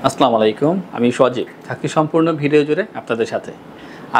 আসসালামু আলাইকুম, আমি সজীব থাকি সম্পূর্ণ ভিডিও জুড়ে আপনাদের সাথে।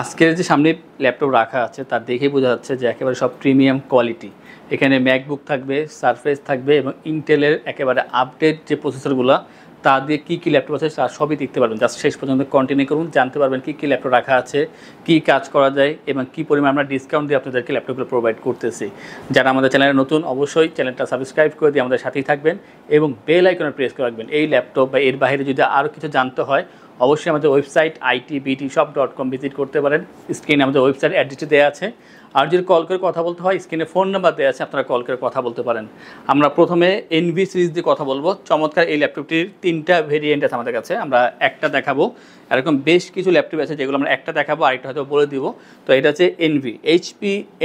আজকের যে সামনে ল্যাপটপ রাখা আছে তার দেখেই বোঝা যাচ্ছে যে একেবারে সব প্রিমিয়াম কোয়ালিটি। এখানে ম্যাকবুক থাকবে, সারফেস থাকবে এবং ইন্টেলের একেবারে আপডেট যে প্রসেসরগুলো তা দিয়ে কী ল্যাপটপ আছে তার সবই দেখতে পারবেন। জাস্ট শেষ পর্যন্ত কন্টিনিউ করুন, জানতে পারবেন কী ল্যাপটপ রাখা আছে, কী কাজ করা যায় এবং কী পরিমাণ আমরা ডিসকাউন্ট দিয়ে আপনাদেরকে ল্যাপটপগুলো প্রোভাইড করতেছি। যারা আমাদের চ্যানেলে নতুন অবশ্যই চ্যানেলটা সাবস্ক্রাইব করে দিয়ে আমাদের সাথেই থাকবেন এবং বেল আইকনে প্রেস করে রাখবেন। এই ল্যাপটপ বা এর বাইরে যদি আরও কিছু জানতে হয় অবশ্যই আমাদের ওয়েবসাইট itbtshop.com ভিজিট করতে পারেন। স্ক্রিনে আমাদের ওয়েবসাইট অ্যাড্রেসটি দেওয়া আছে। আর যদি কল করে কথা বলতে হয় স্ক্রিনে ফোন নাম্বার দেওয়া আছে, আপনারা কল করে কথা বলতে পারেন। আমরা প্রথমে এনভি সিরিজ দিয়ে কথা বলবো। চমৎকার এই ল্যাপটপটির 3টা ভেরিয়েন্ট আছে আমাদের কাছে, আমরা একটা দেখাবো। এরকম বেশ কিছু ল্যাপটপ আছে যেগুলো আমরা একটা দেখাবো, আরেকটা হয়তো বলে দিব। তো এটা হচ্ছে এনভি HP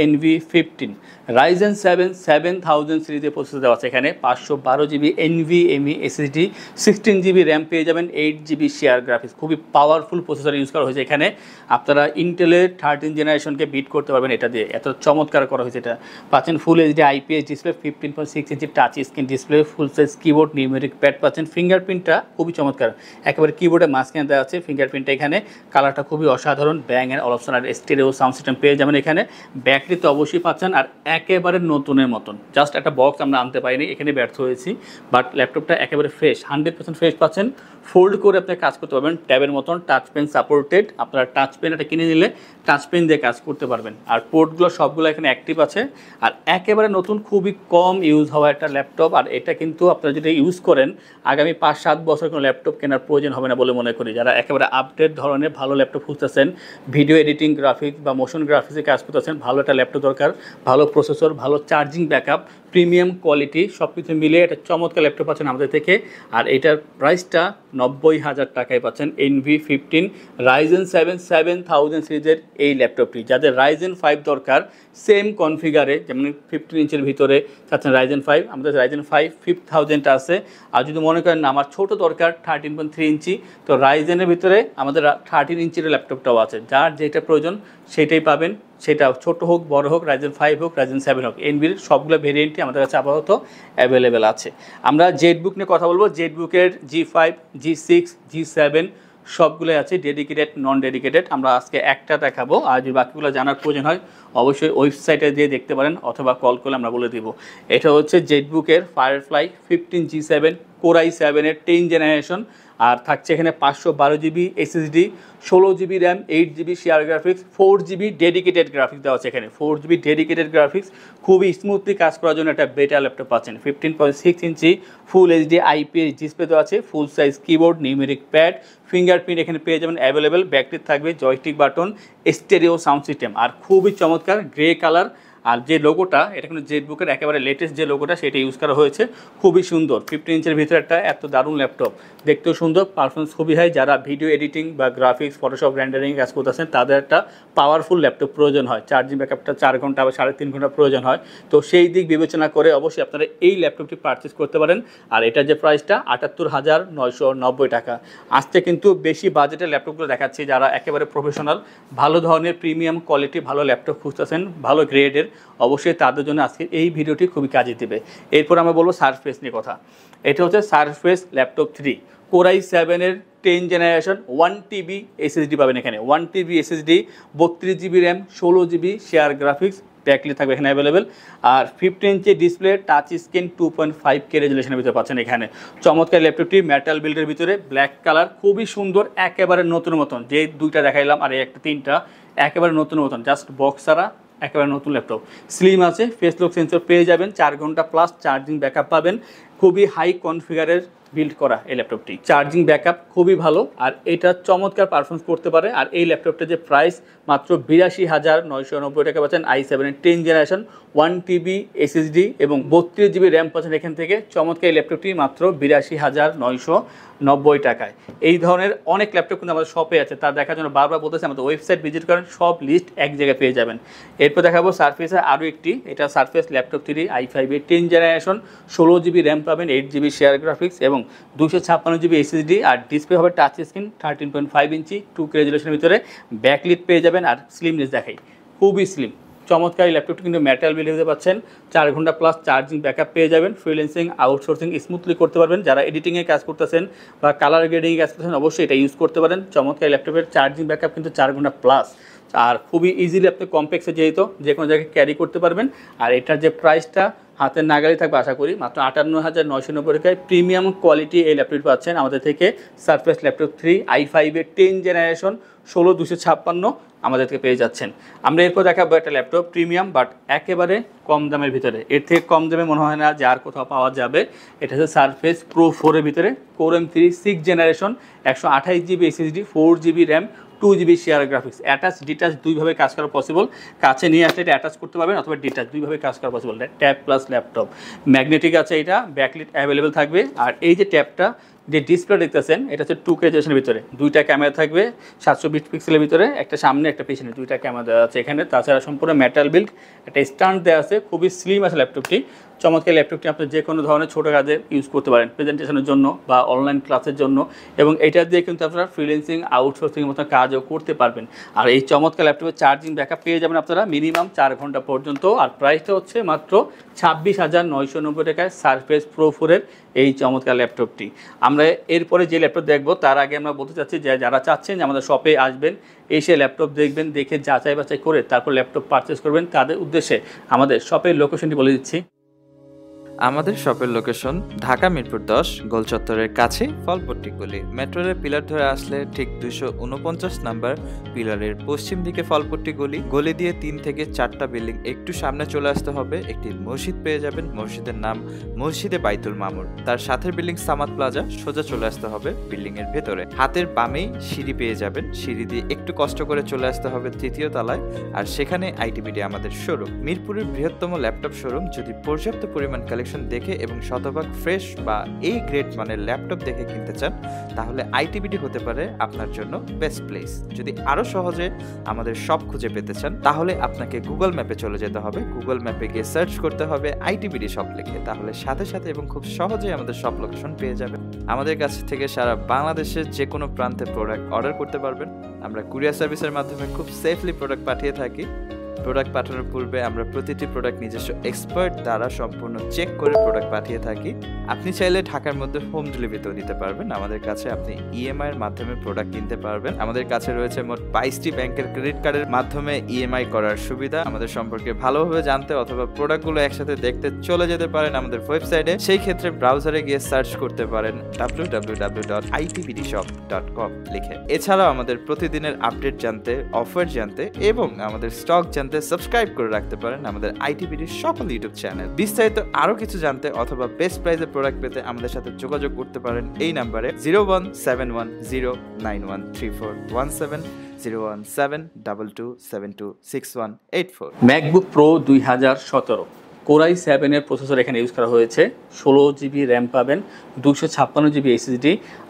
NV15 Ryzen 7 7000 সিরিজের প্রসেসর দেওয়া আছে। এখানে 512GB NVMe SSD, 16GB RAM পেয়ে যাবেন, 8GB শেয়ার গ্রাফিক্স। খুবই পাওয়ারফুল প্রসেসর ইউজ করা হয়েছে এখানে। আপনারা ইন্টেলের 13 জেনারেশনকে বিট করতে পারবেন এটা দিয়ে, এত চমৎকার করা হয়েছে। এটা পাচ্ছেন ফুল HD IPS ডিসপ্লে, 15.6 ইঞ্চি টাচ স্ক্রিন ডিসপ্লে, ফুল সাইজ কিবোর্ড, নিউমেরিক প্যাড পাচ্ছেন। ফিঙ্গারপ্রিন্টটা খুবই চমৎকার, একেবারে কিবোর্ডে মাঝখানে দেওয়া আছে ফিঙ্গারপ্রিন্টটা। এখানে কালারটা খুবই অসাধারণ, ব্যাং অ্যান্ড অলপশন আর স্টেরিও সাউন্ড সিস্টেম পেয়ে যাবেন এখানে। ব্যাটারি তো অবশ্যই পাচ্ছেন আর একেবারে নতুনের মতন। জাস্ট একটা বক্স আমরা আনতে পারিনি, এখানে ব্যর্থ হয়েছি, বাট ল্যাপটপটা একেবারে ফ্রেশ, 100% ফ্রেশ পাচ্ছেন। ফোল্ড করে আপনি কাজ করতে পারবেন, ট্যাবের মতন, টাচ পেন সাপোর্টেড। আপনারা টাচ পেন এটা কিনে নিলে টাচ পেন দিয়ে কাজ করতে পারবেন। আর পোর্টগুলো সবগুলো এখানে অ্যাক্টিভ আছে আর একেবারে নতুন, খুবই কম ইউজ হওয়া একটা ল্যাপটপ। আর এটা কিন্তু আপনারা যদি ইউজ করেন আগামী 5-7 বছর কোনো ল্যাপটপ কেনার প্রয়োজন হবে না বলে মনে করি। যারা একেবারে আপডেট ধরনের ভালো ল্যাপটপ খুঁজতেছেন, ভিডিও এডিটিং, গ্রাফিক্স বা মোশন গ্রাফিক্সে কাজ করতেছেন, ভালো একটা ল্যাপটপ দরকার, ভালো প্রসেসর, ভালো চার্জিং ব্যাকআপ, প্রিমিয়াম কোয়ালিটি সব কিছু মিলে একটা চমৎকার ল্যাপটপ পাচ্ছেন আমাদের থেকে। আর এটার প্রাইসটা 90,000 টাকায় পাচ্ছেন। NV15 Ryzen 7 7000 সিরিজের এই ল্যাপটপটি। যাদের Ryzen 5 দরকার সেম কনফিগারে, যেমন 15 ইঞ্চের ভিতরে চাচ্ছেন Ryzen 5, আমাদের Ryzen 5 5000 আছে। আর যদি মনে করেন না আমার ছোটো দরকার 13.3 ইঞ্চি, তো রাইজেনের ভিতরে আমাদের 13 ইঞ্চির ল্যাপটপটাও আছে। যার যেটা প্রয়োজন সেটাই পাবেন, সেটা ছোট হোক বড় হোক, Ryzen 5 হোক Ryzen 7 হোক, এনভির সবগুলো ভেরিয়েন্টই আমাদের কাছে আপাতত অ্যাভেলেবেল আছে। আমরা জেটবুক নিয়ে কথা বলবো। জেটবুকের G5, G6, G7 সবগুলোই আছে, ডেডিকেটেড, নন ডেডিকেটেড। আমরা আজকে একটা দেখাবো, আর যদি বাকিগুলো জানার প্রয়োজন হয় অবশ্যই ওয়েবসাইটে দিয়ে দেখতে পারেন অথবা কল করলে আমরা বলে দিব। এটা হচ্ছে জেটবুকের Firefly 15 G7 Core i7-এর 10 জেনারেশন। আর থাকছে এখানে 512GB SSD, 16GB RAM, 8GB share graphics, 4GB dedicated graphics দেওয়া আছে এখানে। 4GB ডেডিকেটেড গ্রাফিক্স, খুবই স্মুথলি কাজ করার জন্য একটা বেটার ল্যাপটপ পাচ্ছেন। 15.6 inch full HD IPS display দেওয়া আছে, full size keyboard, numeric pad, fingerprint এখানে পেয়ে যাবেন অ্যাভেলেবেল। ব্যাকটি থাকবে joystick button, stereo sound system. আর খুবই চমৎকার গ্রে কালার। আর যে লোগোটা, এটা কিন্তু জেটবুকের একেবারে লেটেস্ট যে লোগোটা সেটা ইউজ করা হয়েছে, খুবই সুন্দর। 15 ইঞ্চের ভিতরে একটা এত দারুণ ল্যাপটপ, দেখতেও সুন্দর, পারফরমেন্স খুবই হাই। যারা ভিডিও এডিটিং বা গ্রাফিক্স, ফটোশপ, রেন্ডারিং কাজ করতেছেন তাদের একটা পাওয়ারফুল ল্যাপটপ প্রয়োজন হয়। চার্জিং ব্যাকআপটা 4 ঘন্টা বা 3.5 ঘন্টা প্রয়োজন হয়। তো সেই দিক বিবেচনা করে অবশ্যই আপনারা এই ল্যাপটপটি পারচেস করতে পারেন। আর এটার যে প্রাইসটা 78,990 টাকা। আজকে কিন্তু বেশি বাজেটের ল্যাপটপগুলো দেখাচ্ছি, যারা একেবারে প্রফেশনাল, ভালো ধরনের প্রিমিয়াম কোয়ালিটি ভালো ল্যাপটপ খুঁজতেছেন, ভালো গ্রেডের, অবশ্যই তাদের জন্য আজকে এই ভিডিওটি খুবই কাজে দেবে। এরপর আমরা বলবো সারফেস নিয়ে কথা। এটা হচ্ছে surface laptop 3 Core i7-এর 10 generation, 1TB SSD পাবেন এখানে। 1TB SSD, 32GB RAM, 16GB share graphics, backlit থাকবে এখানে অ্যাভেলেবেল। আর 15 inch display, touch screen, 2.5K রেজুলেশনের ভিতরে পাচ্ছেন এখানে। চমৎকার ল্যাপটপটি মেটাল বিল্ডের ভিতরে, ব্ল্যাক কালার, খুবই সুন্দর, একেবারে নতুন মতন। যে দুইটা দেখাইলাম আর একটা 3টা একেবারে নতুন মতন, জাস্ট বক্স ছাড়া একেবারে নতুন ল্যাপটপ। স্লিম আছে, ফেস লক সেন্সর পেয়ে যাবেন, 4 ঘন্টা প্লাস চার্জিং ব্যাকআপ পাবেন। খুবই হাই কনফিগারের বিল্ড করা এই ল্যাপটপটি, চার্জিং ব্যাকআপ খুবই ভালো আর এটা চমৎকার পারফরমেন্স করতে পারে। আর এই ল্যাপটপটার যে প্রাইস মাত্র 82,990 টাকা পাচ্ছেন। i7-এর 10 জেনারেশন, 1TB SSD এবং 32GB র্যাম পাচ্ছেন এখান থেকে। চমৎকার এই ল্যাপটপটি মাত্র 82,990 টাকায়। এই ধরনের অনেক ল্যাপটপ কিন্তু আমাদের শপে আছে, তা দেখার জন্য বারবার বলতেছে আমাদের ওয়েবসাইট ভিজিট করেন, সব লিস্ট এক জায়গায় পেয়ে যাবেন। এরপর দেখাবো সারফেসের আরও একটি, এটা surface laptop 3 i5-এর 10 generation, 16GB RAM পাবেন, 8GB শেয়ার গ্রাফিক্স এবং 256GB SSD। আর ডিসপ্লে হবে টাচ স্ক্রিন, 13.5 ইঞ্চি, 2K রেজুলেশনের ভিতরে, ব্যাকলিট পেয়ে যাবেন। আর স্লিমনেস দেখাই, খুবই স্লিম, চমৎকার এই ল্যাপটপটি কিন্তু মেটাল বিল্ড হতে পাচ্ছেন, 4 ঘন্টা প্লাস চার্জিং ব্যাকআপ পেয়ে যাবেন, ফ্রিল্যান্সিং আউটসোর্সিং স্মুথলি করতে পারবেন। যারা এডিটিংয়ে কাজ করতেছেন বা কালার গ্রেডিংয়ে কাজ করতেছেন অবশ্যই এটা ইউজ করতে পারেন। চমৎকার ল্যাপটপের চার্জিং ব্যাকআপ কিন্তু 4 ঘন্টা প্লাস, আর খুবই ইজিলি আপনি কমপ্লেক্সে যেহেতু যে কোনো জায়গায় ক্যারি করতে পারবেন। আর এটার যে প্রাইসটা হাতের নাগালে থাকবে আশা করি, মাত্র 58,990 টাকায় প্রিমিয়াম কোয়ালিটি এই ল্যাপটপটি পাচ্ছেন আমাদের থেকে। সারফেস ল্যাপটপ 3 i5-এর 10 জেনারেশন 16256 আমাদের থেকে পেয়ে যাচ্ছেন। আমরা এরপর দেখাবো একটা ল্যাপটপ প্রিমিয়াম বাট একেবারে কম দামের ভিতরে, এর থেকে কম দামে মনে হয় না যে আর কোথাও পাওয়া যাবে। এটা হচ্ছে সারফেস প্রো 4-এর ভিতরে core M3 6 generation, 128 GB SSD, 4 GB RAM, 2 GB share graphics, attach detach দুইভাবে কাজ করা পসিবল। কাছে নিয়ে আসলে এটা অ্যাটাচ করতে পারবেন অথবা ডিটাচ দুইভাবে কাজ করা possible. Tab plus laptop, magnetic আছে, এটা ব্যাকলিট অ্যাভেলেবেল থাকবে। আর এই যে ট্যাবটা যে ডিসপ্লে দেখতেছেন এটা হচ্ছে 2K রেজোলিউশনের ভিতরে, দুইটা ক্যামেরা থাকবে 720 পিক্সেলের ভিতরে, একটা সামনে একটা পিছনে, দুইটা ক্যামেরা দেওয়া আছে এখানে। তাছাড়া সম্পূর্ণ মেটাল বিল্ড, একটা স্ট্যান্ড দেওয়া আছে, খুবই স্লিম আছে ল্যাপটপটি। চমৎকার ল্যাপটপটি আপনি যে কোনো ধরনের ছোটো কাজে ইউজ করতে পারেন, প্রেজেন্টেশনের জন্য বা অনলাইন ক্লাসের জন্য, এবং এটা দিয়ে কিন্তু আপনারা ফ্রিল্যান্সিং আউটসোর্সিংয়ের মতো কাজও করতে পারবেন। আর এই চমৎকার ল্যাপটপের চার্জিং ব্যাকআপ পেয়ে যাবেন আপনারা মিনিমাম 4 ঘন্টা পর্যন্ত। আর প্রাইসটা হচ্ছে মাত্র 26,990 টাকায় সারফেস প্রো 4-এর এই চমৎকার ল্যাপটপটি। আমরা এরপরে যে ল্যাপটপ দেখবো তার আগে আমরা বলতে চাচ্ছি যে যারা চাচ্ছেন যে আমাদের শপে আসবেন, এসে ল্যাপটপ দেখবেন, দেখে যাচাই বাছাই করে তারপর ল্যাপটপ পারচেস করবেন, তাদের উদ্দেশ্যে আমাদের শপের লোকেশনটি বলে দিচ্ছি। আমাদের শপের লোকেশন ঢাকা মিরপুর 10 গোল চত্বরের কাছে ফলপট্টি গলি। মেট্রোরের পিলার ধরে আসলে ঠিক 249 নাম্বার পিলারের পশ্চিম দিকে ফলপট্টি গলি। গলি দিয়ে 3 থেকে 4টা বিল্ডিং একটু সামনে চলে আসতে হবে, একটি মসজিদ পেয়ে যাবেন, মসজিদের নাম মসজিদে বাইতুল মামুর। তার সাথে বিল্ডিং সামাদ প্লাজা, সোজা চলে আসতে হবে বিল্ডিং এর ভেতরে। হাতের বামেই সিঁড়ি পেয়ে যাবেন, সিঁড়ি দিয়ে একটু কষ্ট করে চলে আসতে হবে 3য় তলায়, আর সেখানে আইটিবিডি আমাদের শোরুম। মিরপুরের বৃহত্তম ল্যাপটপ শোরুম। যদি পর্যাপ্ত পরিমাণ কালেকশন দেখে এবং শতভাগ ফ্রেশ বা এই গ্রেড মানের ল্যাপটপ দেখে কিনতে চান তাহলে আইটিবিডি হতে পারে আপনার জন্য বেস্ট প্লেস। যদি আরো সহজে আমাদের শপ খুঁজে পেতে চান তাহলে আপনাকে গুগল ম্যাপে চলে যেতে হবে। গুগল ম্যাপে গিয়ে সার্চ করতে হবে আইটিবিডি শপ লিখে, তাহলে সাথে সাথে এবং খুব সহজেই আমাদের শপ লোকেশন পেয়ে যাবেন। আমাদের কাছ থেকে সারা বাংলাদেশের যে কোনো প্রান্তে প্রোডাক্ট অর্ডার করতে পারবেন। আমরা কুরিয়ার সার্ভিসের মাধ্যমে খুব সেফলি প্রোডাক্ট পাঠিয়ে থাকি। প্রোডাক্ট পাঠানোর পূর্বে আমরা প্রতিটি প্রোডাক্ট নিজস্ব এক্সপার্ট দ্বারা সম্পূর্ণ চেক করে প্রোডাক্ট পাঠিয়ে থাকি। আপনি চাইলে ঢাকার মধ্যে হোম ডেলিভারিতেও দিতে পারবেন। আমাদের কাছে আপনি ইএমআই এর মাধ্যমে প্রোডাক্ট কিনতে পারবেন। আমাদের কাছে রয়েছে মোট 22টি ব্যাংকের ক্রেডিট কার্ডের মাধ্যমে ইএমআই করার সুবিধা। আমাদের সম্পর্কে ভালোভাবে জানতে অথবা প্রোডাক্টগুলো একসাথে দেখতে চলে যেতে পারেন আমাদের ওয়েবসাইটে। সেই ক্ষেত্রে ব্রাউজারে গিয়ে সার্চ করতে পারেন www.itbdshop.com লিখে। এছাড়াও আমাদের প্রতিদিনের আপডেট জানতে, অফার জানতে এবং আমাদের স্টক জানতে সাবস্ক্রাইব করে রাখতে পারেন আমাদের আইটিবিডির সকল ইউটিউব চ্যানেল। বিস্তারিত আরো কিছু জানতে অথবা বেস্ট প্রাইসে প্রোডাক্ট পেতে আমাদের সাথে যোগাযোগ করতে পারেন এই নাম্বারে 01710913417 01722726184। ম্যাকবুক প্রো 2017 কোরাই 7-এর প্রসেসর এখানে ইউজ করা হয়েছে, 16 জিবি র্যাম পাবেন, 256 জিবি SSD,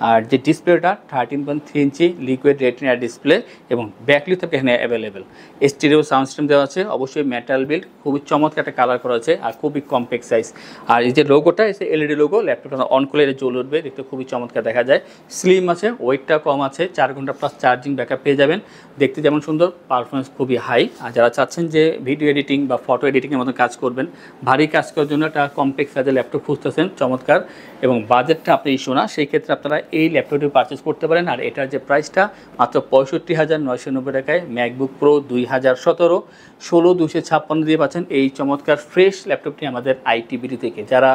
আর যে ডিসপ্লেটা 13.3 ইঞ্চি লিকুইড রেটিনা ডিসপ্লে এবং ব্যাকলিট থাকবে এখানে অ্যাভেলেবেল। স্টিরিও সাউন্ড সিস্টেম দেওয়া আছে, অবশ্যই মেটাল বিল্ড, খুবই চমৎকার একটা কালার করা আছে আর খুবই কম্প্যাক্ট সাইজ। আর এই যে লোগোটা এসে এলইডি লোগো, ল্যাপটপটা অন করলে এটা জ্বলে উঠবে, দেখতে খুবই চমৎকার দেখা যায়। স্লিম আছে, ওয়েটটা কম আছে, 4 ঘন্টা প্লাস চার্জিং ব্যাকআপ পেয়ে যাবেন। দেখতে যেমন সুন্দর, পারফরমেন্স খুবই হাই। আর যারা চাচ্ছেন যে ভিডিও এডিটিং বা ফটো এডিটিংয়ের মতো কাজ করবেন, ভারী কাজ করার জন্য একটা কম্প্যাক্ট সাইজের ল্যাপটপ খুঁজতেছেন চমৎকার এবং বাজেটটা আপনি ইস্যু না, সেই ক্ষেত্রে আপনারা এই ল্যাপটপটি পারচেস করতে পারেন। আর এটার যে প্রাইসটা মাত্র 65,990 টাকায় ম্যাকবুক প্রো 2017 16256 দিয়ে পাচ্ছেন এই চমৎকার ফ্রেশ ল্যাপটপটি আমাদের আইটিবিডি থেকে। যারা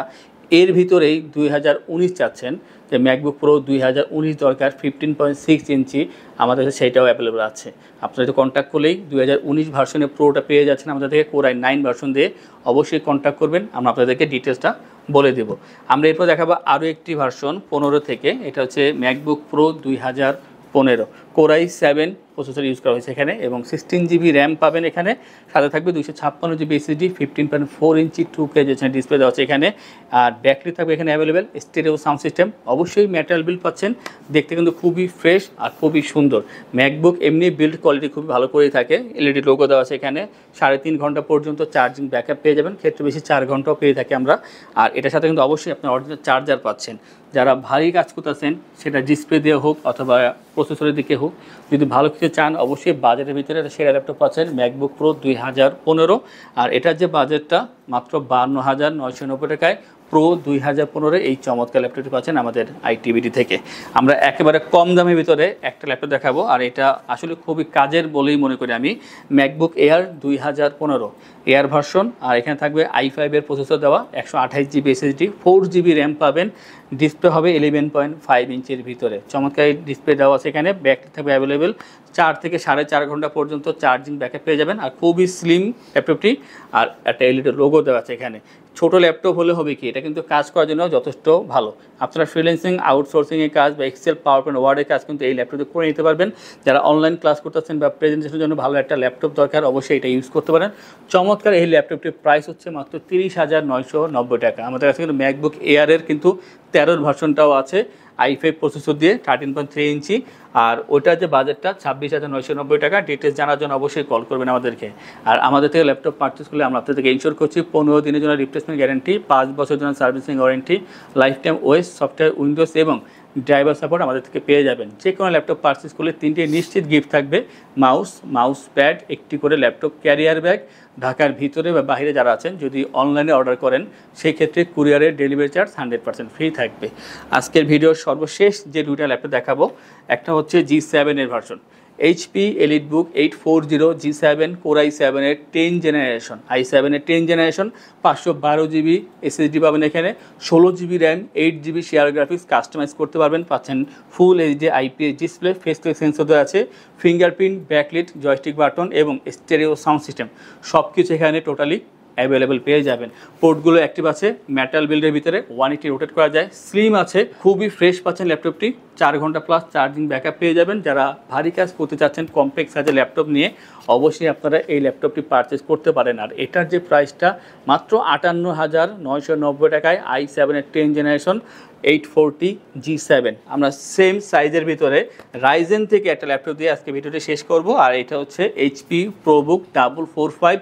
এর ভিতরেই 2019 চাচ্ছেন যে ম্যাকবুক প্রো 2019 দরকার 15.6 ইঞ্চি, আমাদের কাছে সেইটাও অ্যাভেলেবল আছে। আপনারা যদি কন্ট্যাক্ট করলেই 2019 ভার্সনের প্রোটা পেয়ে যাচ্ছেন আমাদের থেকে কোরাই 9 ভার্সন দিয়ে। অবশ্যই কন্ট্যাক্ট করবেন, আমরা আপনাদেরকে ডিটেলসটা বলে দেব। আমরা এরপর দেখাবো আরও একটি ভার্সন 15 থেকে, এটা হচ্ছে MacBook pro 2015 core i 7 processor use করা হয়েছে এখানে এবং 16 জিবি র্যাম পাবেন এখানে, সাথে থাকবে 256 জিবি SSD, 15.4 ইঞ্চি 2K ডিসপ্লে দেওয়া আছে এখানে, আর ব্যাটারি থাকবে এখানে অ্যাভেলেবেল, স্টেরিও সাউন্ড সিস্টেম, অবশ্যই মেটাল বিল্ড পাচ্ছেন, দেখতে কিন্তু খুবই ফ্রেশ আর খুবই সুন্দর। ম্যাকবুক এমনি বিল্ড কোয়ালিটি খুবই ভালো করেই থাকে, এলইডি লোগো দেওয়া আছে এখানে, 3.5 ঘন্টা পর্যন্ত চার্জিং ব্যাকআপ পেয়ে যাবেন, ক্ষেত্রে বেশি 4 ঘন্টাও পেয়ে থাকি আমরা। আর এটার সাথে কিন্তু অবশ্যই আপনার অরিজিনাল চার্জার পাচ্ছেন। যারা ভারী কাজ করতেছেন সেটা ডিসপ্লে দিয়ে হোক অথবা প্রসেসরের দিকে হোক, যদি ভালো কিছু চান অবশ্যই বাজেটের ভিতরে সেরা ল্যাপটপ পাচ্ছেন ম্যাকবুক প্রো 2015, আর এটার যে বাজেটটা মাত্র 52,990 টাকায় প্রো 2015 এই চমৎকার ল্যাপটপটি পাচ্ছেন আমাদের আইটিবিডি থেকে। আমরা একেবারে কম দামের ভিতরে একটা ল্যাপটপ দেখাবো, আর এটা আসলে খুবই কাজের বলেই মনে করি আমি। ম্যাকবুক এয়ার 2015 এয়ার ভার্সন, আর এখানে থাকবে i5 এর প্রসেসর দেওয়া, 128 জিবি এসএসডি, 4 জিবি র্যাম পাবেন, ডিসপ্লে হবে 11.5 ইঞ্চের ভিতরে, চমৎকার ডিসপ্লে দেওয়া আছে এখানে। ব্যাটারি থাকবে অ্যাভেলেবেল 4 থেকে 4.5 ঘন্টা পর্যন্ত চার্জিং ব্যাকআপ পেয়ে যাবেন, আর খুবই স্লিম ল্যাপটপটি, আর একটা এলইডি লোগো দেওয়া আছে এখানে। ছোট ল্যাপটপ হলে হবে কি, এটা কিন্তু কাজ করার জন্য যথেষ্ট ভালো। আপনারা ফ্রিল্যান্সিং, আউটসোর্সিংয়ের কাজ বা এক্সেল, পাওয়ার পয়েন্ট, ওয়ার্ডের কাজ কিন্তু এই ল্যাপটপে করে নিতে পারবেন। যারা অনলাইন ক্লাস করতেছেন বা প্রেজেন্টেশনের জন্য ভালো একটা ল্যাপটপ দরকার, অবশ্যই এটা ইউজ করতে পারেন। চমৎকার এই ল্যাপটপটির প্রাইস হচ্ছে মাত্র 30,990 টাকা। আমাদের কাছে কিন্তু ম্যাকবুক এয়ারের কিন্তু 13 ভার্সনটাও আছে, i5 প্রসেসর দিয়ে 13.3 ইঞ্চি, আর ওইটার যে বাজেটটা 26,990 টাকা। ডিটেলস জানার জন্য অবশ্যই কল করবেন আমাদেরকে। আর আমাদের থেকে ল্যাপটপ পারচেস করলে আমরা আপনাদেরকে ইনশোর করছি 15 দিনের জন্য রিপ্লেসমেন্ট গ্যারান্টি, 5 বছরের জন্য servicing warranty, life time OS, software, Windows এবং ড্রাইভার সাপোর্ট আমাদের থেকে পেয়ে যাবেন। যে কোনো ল্যাপটপ পারচেস করলে 3টি নিশ্চিত গিফট থাকবে, মাউস প্যাড, একটি করে ল্যাপটপ ক্যারিয়ার ব্যাগ। ঢাকার ভিতরে বা বাইরে যারা আছেন যদি অনলাইনে অর্ডার করেন সেই ক্ষেত্রে কুরিয়ারের ডেলিভারি চার্জ 100% ফ্রি থাকবে। আজকের ভিডিওর সর্বশেষ যে দুইটা ল্যাপটপ দেখাবো, একটা হচ্ছে G7 এর version, HP EliteBook 840 G7 Core i7 এর 10 জেনারেশন, i7 এর 10 জেনারেশন, 512 জিবি এসএসডি পাবেন এখানে, 16 GB RAM, 8 GB share graphics customize করতে পারবেন, পাচ্ছেন full HD IPS display, face to sensor দেওয়া আছে, ফিঙ্গারপ্রিন্ট, ব্যাকলিট, জয়স্টিক বাটন এবং স্টেরিও সাউন্ড সিস্টেম, সব কিছু এখানে টোটালি অ্যাভেলেবেল পেয়ে যাবেন। পোর্টগুলো অ্যাক্টিভ আছে, মেটাল বিল্ডের ভিতরে 180 রোটেট করা যায়, স্লিম আছে, খুবই ফ্রেশ পাচ্ছেন ল্যাপটপটি, 4 ঘন্টা প্লাস চার্জিং ব্যাকআপ পেয়ে যাবেন। যারা ভারী কাজ করতে চাচ্ছেন কমপ্লেক্স সাইজের ল্যাপটপ নিয়ে, অবশ্যই আপনারা এই ল্যাপটপটি পারচেস করতে পারেন। আর এটার যে প্রাইসটা মাত্র 58,990 টাকায়, i7 এর 10 জেনারেশন 840 G7। আমরা সেম সাইজের ভিতরে রাইজেন থেকে একটা ল্যাপটপ দিয়ে আজকে ভিডিওটি শেষ করব, আর এটা হচ্ছে HP ProBook 445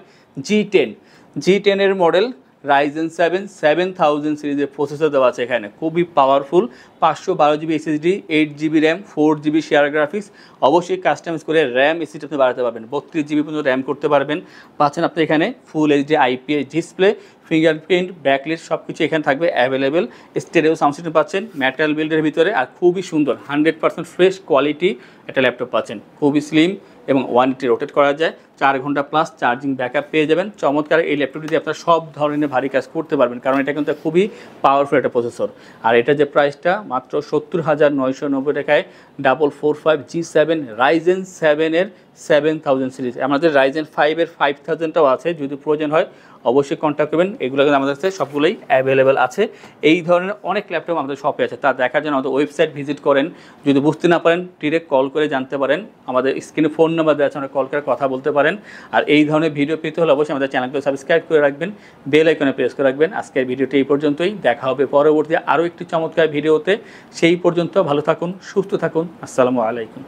G10 এর মডেল, রাইজেন 7 7000 সিরিজের প্রসেসর দেওয়া আছে এখানে, খুবই powerful, 512 GB SSD, 8 GB RAM, 4 GB share graphics, অবশ্যই কাস্টমাইজ করে র্যাম এসএসডি আপনি বাড়াতে পারবেন, 32 জিবি পর্যন্ত র্যাম করতে পারবেন। পাচ্ছেন আপনি এখানে ফুল HD IPS display, fingerprint, backlit সব কিছু এখানে থাকবে অ্যাভেলেবেল, স্টেরিও সাউন্ড সিস্টেম পাচ্ছেন মেটাল বিল্ডের ভিতরে, আর খুবই সুন্দর 100% ফ্রেশ কোয়ালিটি একটা ল্যাপটপ পাচ্ছেন, খুবই স্লিম এবং 180 রোটেট করা যায়, 4 ঘন্টা প্লাস চার্জিং ব্যাকআপ পেয়ে যাবেন। চমৎকার এই ল্যাপটপটি দিয়ে আপনারা সব ধরনের ভারী কাজ করতে পারবেন, কারণ এটা কিন্তু খুবই পাওয়ারফুল একটা প্রসেসর। আর এটা যে প্রাইসটা মাত্র 70,990 টাকায় 445 G7 রাইজেন 7 এর 7000 সিরিজ। আমাদের রাইজেন 5 এর 5000টাও আছে, যদি প্রয়োজন হয় অবশ্যই কন্ট্যাক্ট করবেন। এগুলো কিন্তু আমাদের কাছে সবগুলোই অ্যাভেলেবেল আছে। এই ধরনের অনেক ল্যাপটপ আমাদের শপে আছে, তা দেখার জন্য আমাদের ওয়েবসাইট ভিজিট করেন। যদি বুঝতে না পারেন ডিরেক্ট কল করে জানতে পারেন, আমাদের স্ক্রিনে ফোন নাম্বার দেওয়া আছে, আমরা কল করে কথা বলতে পারেন। আর এই ধরনের ভিডিও পেতে হলে অবশ্যই আমাদের চ্যানেলকে সাবস্ক্রাইব করে রাখবেন, বেল আইকনে প্রেস করে রাখবেন। আজকের ভিডিওটি এই পর্যন্তই, দেখা হবে পরবর্তী আরও একটি চমৎকার ভিডিওতে। সেই পর্যন্ত ভালো থাকুন, সুস্থ থাকুন, আসসালামু আলাইকুম।